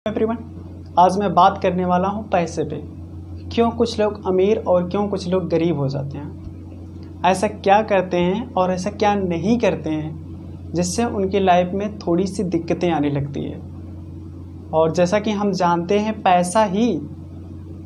Everyone, आज मैं बात करने वाला हूँ पैसे पे। क्यों कुछ लोग अमीर और क्यों कुछ लोग गरीब हो जाते हैं, ऐसा क्या करते हैं और ऐसा क्या नहीं करते हैं जिससे उनकी लाइफ में थोड़ी सी दिक्कतें आने लगती है। और जैसा कि हम जानते हैं, पैसा ही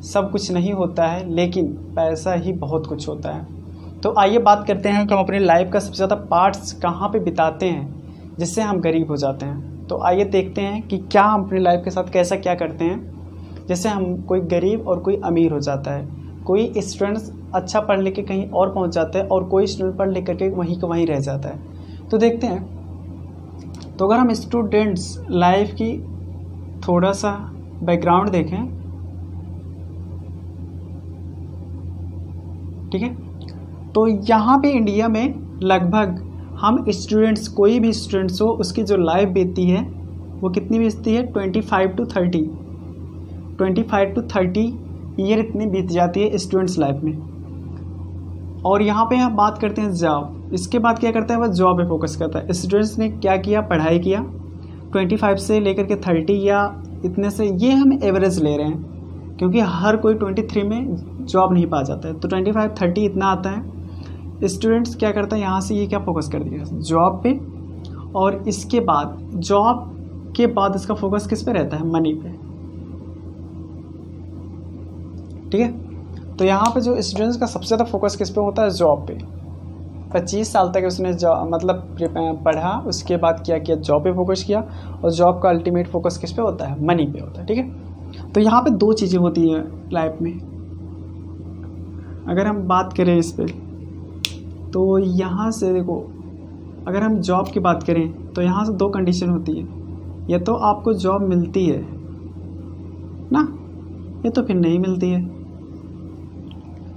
सब कुछ नहीं होता है, लेकिन पैसा ही बहुत कुछ होता है। तो आइए बात करते हैं कि हम अपनी लाइफ का सबसे ज़्यादा पार्ट्स कहाँ पे बिताते हैं जिससे हम गरीब हो जाते हैं। तो आइए देखते हैं कि क्या हम अपनी लाइफ के साथ कैसा क्या करते हैं जिससे हम कोई गरीब और कोई अमीर हो जाता है। कोई स्टूडेंट्स अच्छा पढ़ लिख के कहीं और पहुंच जाता है और कोई स्टूडेंट पढ़ लिख करके वहीं का वहीं रह जाता है। तो देखते हैं। तो अगर हम स्टूडेंट्स लाइफ की थोड़ा सा बैकग्राउंड देखें, ठीक है, तो यहाँ पे इंडिया में लगभग हम स्टूडेंट्स, कोई भी स्टूडेंट्स हो, उसकी जो लाइफ बीतती है वो कितनी बीतती है, 25 to 30 ईयर इतनी बीत जाती है स्टूडेंट्स लाइफ में। और यहाँ पे हम बात करते हैं जॉब। इसके बाद क्या करता है, वह जॉब पे फोकस करता है। स्टूडेंट्स ने क्या किया, पढ़ाई किया 25 से लेकर के 30 या इतने से, ये हम एवरेज ले रहे हैं क्योंकि हर कोई 23 में जॉब नहीं पा जाता है। तो 25-30 इतना आता है। स्टूडेंट्स क्या करता है, यहाँ से ये क्या फोकस कर दिया, जॉब पे। और इसके बाद जॉब के बाद इसका फोकस किस पे रहता है, मनी पे, ठीक है। तो यहाँ पे जो स्टूडेंट्स का सबसे ज़्यादा फोकस किस पे होता है, जॉब पे। 25 साल तक उसने मतलब पढ़ा, उसके बाद क्या किया, जॉब पे फोकस किया। और जॉब का अल्टीमेट फोकस किस पे होता है, मनी पे होता है, ठीक है। तो यहाँ पे दो चीज़ें होती हैं लाइफ में। अगर हम बात करें इस पर, तो यहाँ से देखो, अगर हम जॉब की बात करें तो यहाँ से दो कंडीशन होती है, या तो आपको जॉब मिलती है ना, या तो फिर नहीं मिलती है।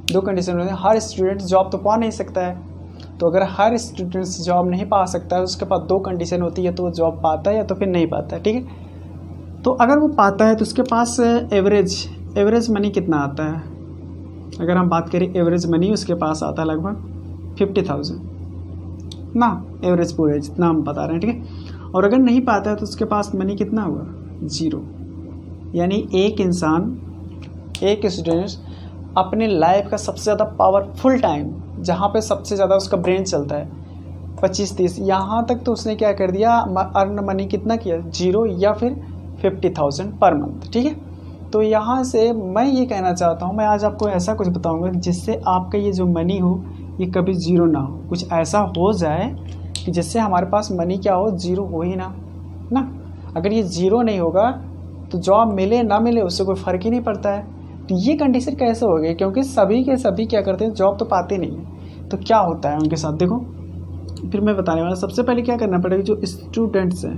दो कंडीशन होती है। हर स्टूडेंट जॉब तो पा नहीं सकता है। तो अगर हर स्टूडेंट जॉब नहीं पा सकता है, उसके पास दो कंडीशन होती है, तो वो जॉब पाता है या तो फिर नहीं पाता है, ठीक है। तो अगर वो पाता है तो उसके पास एवरेज मनी कितना आता है, अगर हम बात करें एवरेज मनी, उसके पास आता है लगभग 50,000 ना, एवरेज पूरे जितना हम बता रहे हैं, ठीक है। और अगर नहीं पाता है तो उसके पास मनी कितना हुआ, 0। यानी एक इंसान, एक स्टूडेंट अपने लाइफ का सबसे ज़्यादा पावरफुल टाइम, जहाँ पे सबसे ज़्यादा उसका ब्रेन चलता है, 25-30, यहाँ तक तो उसने क्या कर दिया, अर्न मनी कितना किया, 0 या फिर 50,000 पर मंथ, ठीक है। तो यहाँ से मैं ये कहना चाहता हूँ, मैं आज आपको ऐसा कुछ बताऊँगा जिससे आपका ये जो मनी हो ये कभी 0 ना हो। कुछ ऐसा हो जाए कि जिससे हमारे पास मनी क्या हो, 0 हो ही ना। अगर ये 0 नहीं होगा तो जॉब मिले ना मिले उससे कोई फ़र्क ही नहीं पड़ता है। तो ये कंडीशन कैसे हो गई, क्योंकि सभी के सभी क्या करते हैं, जॉब तो पाते नहीं हैं। तो क्या होता है उनके साथ, देखो फिर मैं बताने वाला। सबसे पहले क्या करना पड़ेगा, जो स्टूडेंट्स हैं,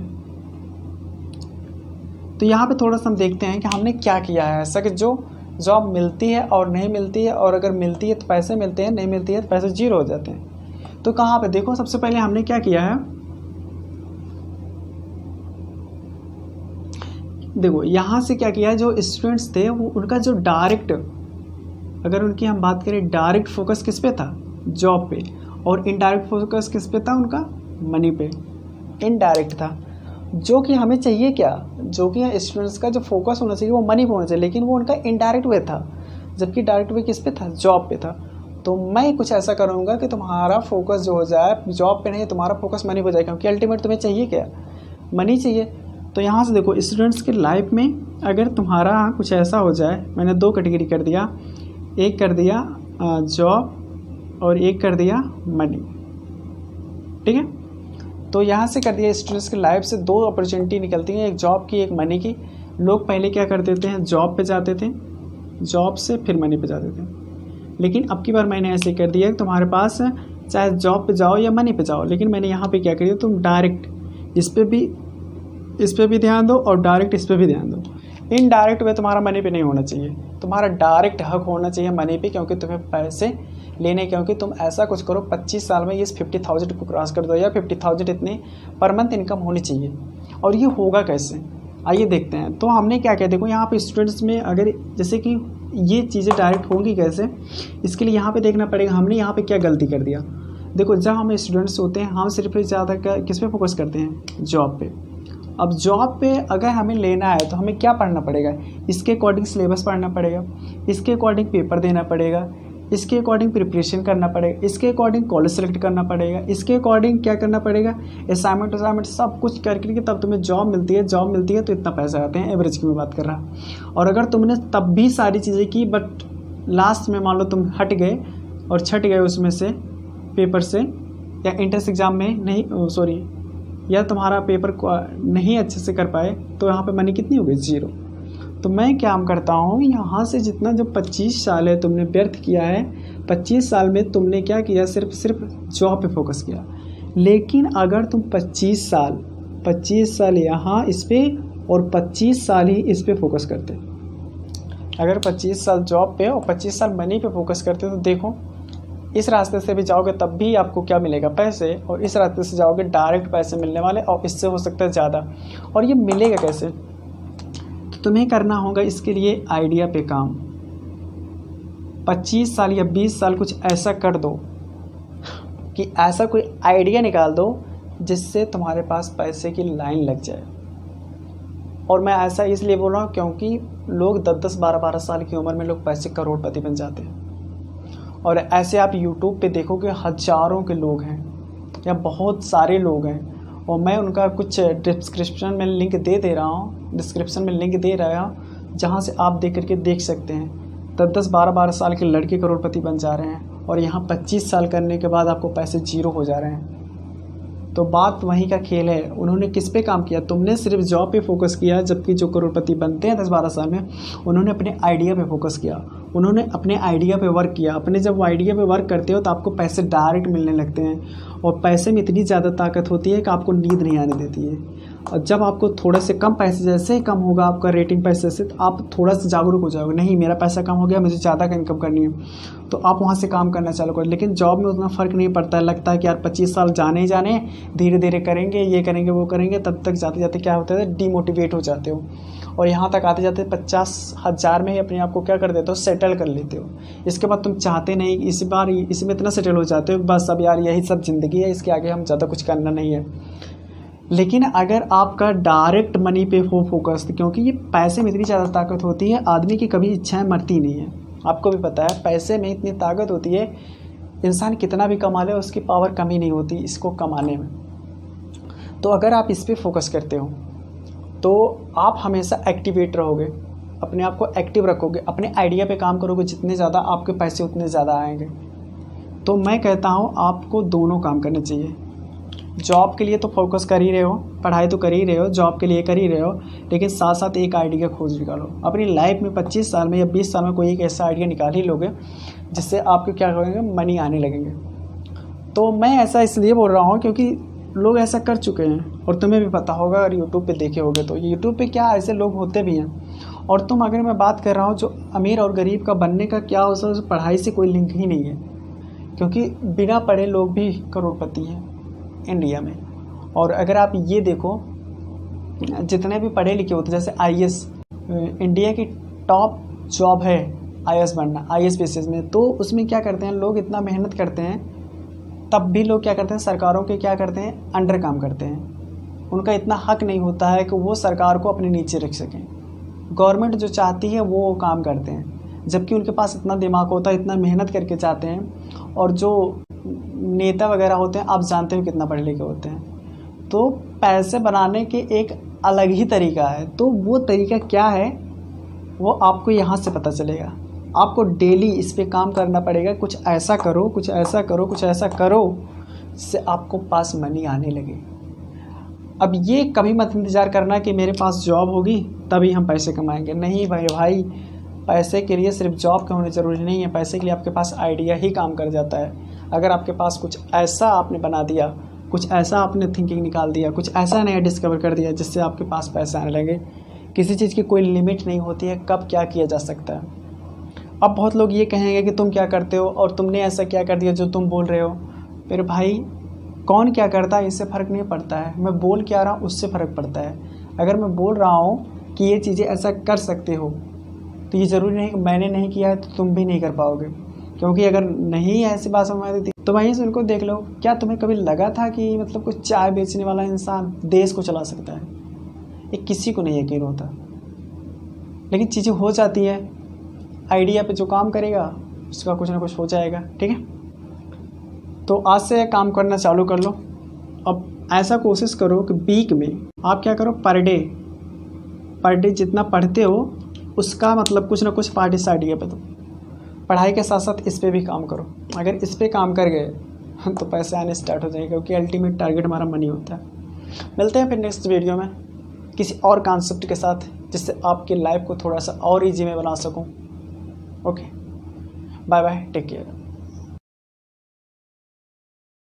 तो यहाँ पे थोड़ा सा हम देखते हैं कि हमने क्या किया है ऐसा कि जो जॉब मिलती है और नहीं मिलती है, और अगर मिलती है तो पैसे मिलते हैं, नहीं मिलती है तो पैसे 0 हो जाते हैं। तो कहाँ पे देखो, सबसे पहले हमने क्या किया है, देखो यहाँ से क्या किया है, जो स्टूडेंट्स थे वो उनका जो डायरेक्ट, अगर उनकी हम बात करें, डायरेक्ट फोकस किस पे था, जॉब पे। और इनडायरेक्ट फोकस किस पे था, उनका मनी पे। इनडायरेक्ट था, जो कि हमें चाहिए क्या, जो कि स्टूडेंट्स का जो फोकस होना चाहिए वो मनी पे होना चाहिए, लेकिन वो उनका इनडायरेक्ट वे था, जबकि डायरेक्ट वे किस पे था, जॉब पे था। तो मैं कुछ ऐसा करूँगा कि तुम्हारा फोकस जो हो जाए जॉब पे नहीं, तुम्हारा फोकस मनी पे हो जाए, क्योंकि अल्टीमेट तुम्हें चाहिए क्या, मनी चाहिए। तो यहाँ से देखो, स्टूडेंट्स की लाइफ में अगर तुम्हारा कुछ ऐसा हो जाए, मैंने दो कैटेगरी कर दिया, एक कर दिया जॉब और एक कर दिया मनी, ठीक है। तो यहाँ से कर दिया, स्टूडेंट्स की लाइफ से दो अपॉर्चुनिटी निकलती हैं, एक जॉब की, एक मनी की। लोग पहले क्या करते थे, जॉब पे जाते थे, जॉब से फिर मनी पे जाते थे। लेकिन अब की बार मैंने ऐसे कर दिया कि तुम्हारे पास चाहे जॉब पे जाओ या मनी पे जाओ, लेकिन मैंने यहाँ पे क्या कर दिया, तुम डायरेक्ट इस पे भी ध्यान दो और डायरेक्ट इस पे भी ध्यान दो। इनडायरेक्ट वे तुम्हारा मनी पे नहीं होना चाहिए, तुम्हारा डायरेक्ट हक होना चाहिए मनी पे, क्योंकि तुम्हें पैसे लेने, क्योंकि तुम ऐसा कुछ करो 25 साल में इस 50,000 को क्रॉस कर दो, या 50,000 इतनी पर मंथ इनकम होनी चाहिए। और ये होगा कैसे, आइए देखते हैं। तो हमने क्या किया, देखो यहाँ पे स्टूडेंट्स में अगर जैसे कि ये चीज़ें डायरेक्ट होंगी कैसे, इसके लिए यहाँ पे देखना पड़ेगा हमने यहाँ पे क्या गलती कर दिया। देखो जब हम स्टूडेंट्स होते हैं, हम सिर्फ ज़्यादा किस पे फोकस करते हैं, जॉब पे। अब जॉब पे अगर हमें लेना है तो हमें क्या पढ़ना पड़ेगा, इसके अकॉर्डिंग सिलेबस पढ़ना पड़ेगा, इसके अकॉर्डिंग पेपर देना पड़ेगा, इसके अकॉर्डिंग प्रिपरेशन करना पड़ेगा, इसके अकॉर्डिंग कॉलेज सेलेक्ट करना पड़ेगा, इसके अकॉर्डिंग क्या करना पड़ेगा, असाइनमेंट सब कुछ करके तब तुम्हें जॉब मिलती है। जॉब मिलती है तो इतना पैसा आते हैं, एवरेज की मैं बात कर रहा। और अगर तुमने तब भी सारी चीज़ें की बट लास्ट में मान लो तुम हट गए और छट गए उसमें से पेपर से, या एंट्रेंस एग्ज़ाम में नहीं सॉरी या तुम्हारा पेपर नहीं अच्छे से कर पाए, तो यहाँ पे मनी कितनी हो गई, 0। तो मैं क्या करता हूँ, यहाँ से जितना जो 25 साल है तुमने व्यर्थ किया है, 25 साल में तुमने क्या किया, सिर्फ जॉब पे फोकस किया। लेकिन अगर तुम 25 साल यहाँ इस पर और 25 साल ही इस पर फोकस करते, अगर 25 साल जॉब पे और 25 साल मनी पे फोकस करते, तो देखो इस रास्ते से भी जाओगे तब भी आपको क्या मिलेगा, पैसे, और इस रास्ते से जाओगे डायरेक्ट पैसे मिलने वाले, और इससे हो सकता है ज़्यादा। और ये मिलेगा कैसे, तो तुम्हें करना होगा इसके लिए आइडिया पे काम। 25 साल या 20 साल कुछ ऐसा कर दो कि ऐसा कोई आइडिया निकाल दो जिससे तुम्हारे पास पैसे की लाइन लग जाए। और मैं ऐसा इसलिए बोल रहा हूँ क्योंकि लोग 10-10, 12-12 साल की उम्र में लोग पैसे करोड़पति बन जाते हैं। और ऐसे आप YouTube पे देखोगे हज़ारों के लोग हैं या बहुत सारे लोग हैं, और मैं उनका कुछ डिस्क्रिप्शन में लिंक दे रहा हूँ, जहाँ से आप देख करके देख सकते हैं। 10-10, 12-12 साल के लड़के करोड़पति बन जा रहे हैं, और यहाँ 25 साल करने के बाद आपको पैसे 0 हो जा रहे हैं। तो बात वहीं का खेल है, उन्होंने किस पे काम किया, तुमने सिर्फ जॉब पे फोकस किया, जबकि जो करोड़पति बनते हैं 10-12 साल में, उन्होंने अपने आइडिया पे फोकस किया, उन्होंने अपने आइडिया पे वर्क किया। अपने जब आइडिया पे वर्क करते हो तो आपको पैसे डायरेक्ट मिलने लगते हैं, और पैसे में इतनी ज़्यादा ताकत होती है कि आपको नींद नहीं आने देती है। और जब आपको थोड़े से कम पैसे, जैसे ही कम होगा आपका रेटिंग पैसे से, तो आप थोड़ा सा जागरूक हो जाओगे, नहीं मेरा पैसा कम हो गया, मुझे ज़्यादा का इनकम करनी है, तो आप वहाँ से काम करना चालू करो। लेकिन जॉब में उतना फ़र्क नहीं पड़ता है, लगता है कि यार 25 साल जाने ही जाने, धीरे धीरे करेंगे, ये करेंगे वो करेंगे, तब तक जाते जाते क्या होता है, डीमोटिवेट हो जाते हो, और यहाँ तक आते जाते 50,000 में ही अपने आप को क्या कर देते हो, सेटल कर लेते हो। इसके बाद तुम चाहते नहीं, इस बार इसमें इतना सेटल हो जाते हो, बस अब यार यही सब ज़िंदगी है, इसके आगे हम ज़्यादा कुछ करना नहीं है। लेकिन अगर आपका डायरेक्ट मनी पे हो फोकस, क्योंकि ये पैसे में इतनी ज़्यादा ताकत होती है, आदमी की कभी इच्छाएं मरती नहीं है, आपको भी पता है, पैसे में इतनी ताकत होती है, इंसान कितना भी कमा ले उसकी पावर कमी नहीं होती इसको कमाने में। तो अगर आप इस पे फोकस करते हो तो आप हमेशा एक्टिवेट रहोगे, अपने आप को एक्टिव रखोगे, अपने आइडिया पे काम करोगे, जितने ज़्यादा आपके पैसे उतने ज़्यादा आएंगे। तो मैं कहता हूँ आपको दोनों काम करने चाहिए। जॉब के लिए तो फोकस कर ही रहे हो, पढ़ाई तो कर ही रहे हो, जॉब के लिए कर ही रहे हो, लेकिन साथ साथ एक आइडिया खोज निकालो। अपनी लाइफ में 25 साल में या 20 साल में कोई एक ऐसा आइडिया निकाल ही लोगे जिससे आपके क्या करेंगे, मनी आने लगेंगे। तो मैं ऐसा इसलिए बोल रहा हूँ क्योंकि लोग ऐसा कर चुके हैं, और तुम्हें भी पता होगा, अगर यूट्यूब पे देखे होगे तो यूट्यूब पे क्या ऐसे लोग होते भी हैं। और तुम अगर मैं बात कर रहा हूँ जो अमीर और गरीब का बनने का क्या हो सकता है, पढ़ाई से कोई लिंक ही नहीं है, क्योंकि बिना पढ़े लोग भी करोड़पति हैं इंडिया में। और अगर आप ये देखो, जितने भी पढ़े लिखे होते हैं, जैसे IAS इंडिया की टॉप जॉब है IAS बनना, IAS बेसिस में, तो उसमें क्या करते हैं लोग, इतना मेहनत करते हैं, तब भी लोग क्या करते हैं, सरकारों के क्या करते हैं, अंडर काम करते हैं। उनका इतना हक नहीं होता है कि वो सरकार को अपने नीचे रख सकें। गवर्नमेंट जो चाहती है वो काम करते हैं, जबकि उनके पास इतना दिमाग होता है, इतना मेहनत करके चाहते हैं। और जो नेता वगैरह होते हैं, आप जानते हो कितना पढ़े लिखे होते हैं। तो पैसे बनाने के एक अलग ही तरीका है, तो वो तरीका क्या है वो आपको यहाँ से पता चलेगा। आपको डेली इस पे काम करना पड़ेगा, कुछ ऐसा करो, कुछ ऐसा करो, कुछ ऐसा करो जिससे आपको पास मनी आने लगे। अब ये कभी मत इंतज़ार करना कि मेरे पास जॉब होगी तभी हम पैसे कमाएंगे, नहीं भाई, पैसे के लिए सिर्फ जॉब का होना ज़रूरी नहीं है, पैसे के लिए आपके पास आइडिया ही काम कर जाता है। अगर आपके पास कुछ ऐसा आपने बना दिया, कुछ ऐसा आपने थिंकिंग निकाल दिया, कुछ ऐसा नया डिस्कवर कर दिया जिससे आपके पास पैसे आने लगे। किसी चीज़ की कोई लिमिट नहीं होती है, कब क्या किया जा सकता है। अब बहुत लोग ये कहेंगे कि तुम क्या करते हो और तुमने ऐसा क्या कर दिया जो तुम बोल रहे हो। फिर भाई कौन क्या करता है इससे फ़र्क नहीं पड़ता है, मैं बोल क्या रहा हूँ उससे फ़र्क पड़ता है। अगर मैं बोल रहा हूँ कि ये चीज़ें ऐसा कर सकते हो, तो ये ज़रूरी नहीं कि मैंने नहीं किया है तो तुम भी नहीं कर पाओगे, क्योंकि अगर नहीं ऐसी बात समझ आती तो वहीं से उनको देख लो। क्या तुम्हें कभी लगा था कि मतलब कुछ चाय बेचने वाला इंसान देश को चला सकता है? ये किसी को नहीं यकीन होता, लेकिन चीज़ें हो जाती हैं। आइडिया पे जो काम करेगा उसका कुछ ना कुछ हो जाएगा। ठीक है, तो आज से काम करना चालू कर लो। अब ऐसा कोशिश करो कि वीक में आप क्या करो, पर डे जितना पढ़ते हो उसका मतलब कुछ ना कुछ पार्ट इस आइडिया पे दो। पढ़ाई के साथ साथ इस पे भी काम करो। अगर इस पे काम कर गए तो पैसे आने स्टार्ट हो जाएंगे, क्योंकि अल्टीमेट टारगेट हमारा मनी होता है। मिलते हैं फिर नेक्स्ट वीडियो में किसी और कॉन्सेप्ट के साथ, जिससे आपकी लाइफ को थोड़ा सा और ईजी में बना सकूं। Okay, bye bye, take care.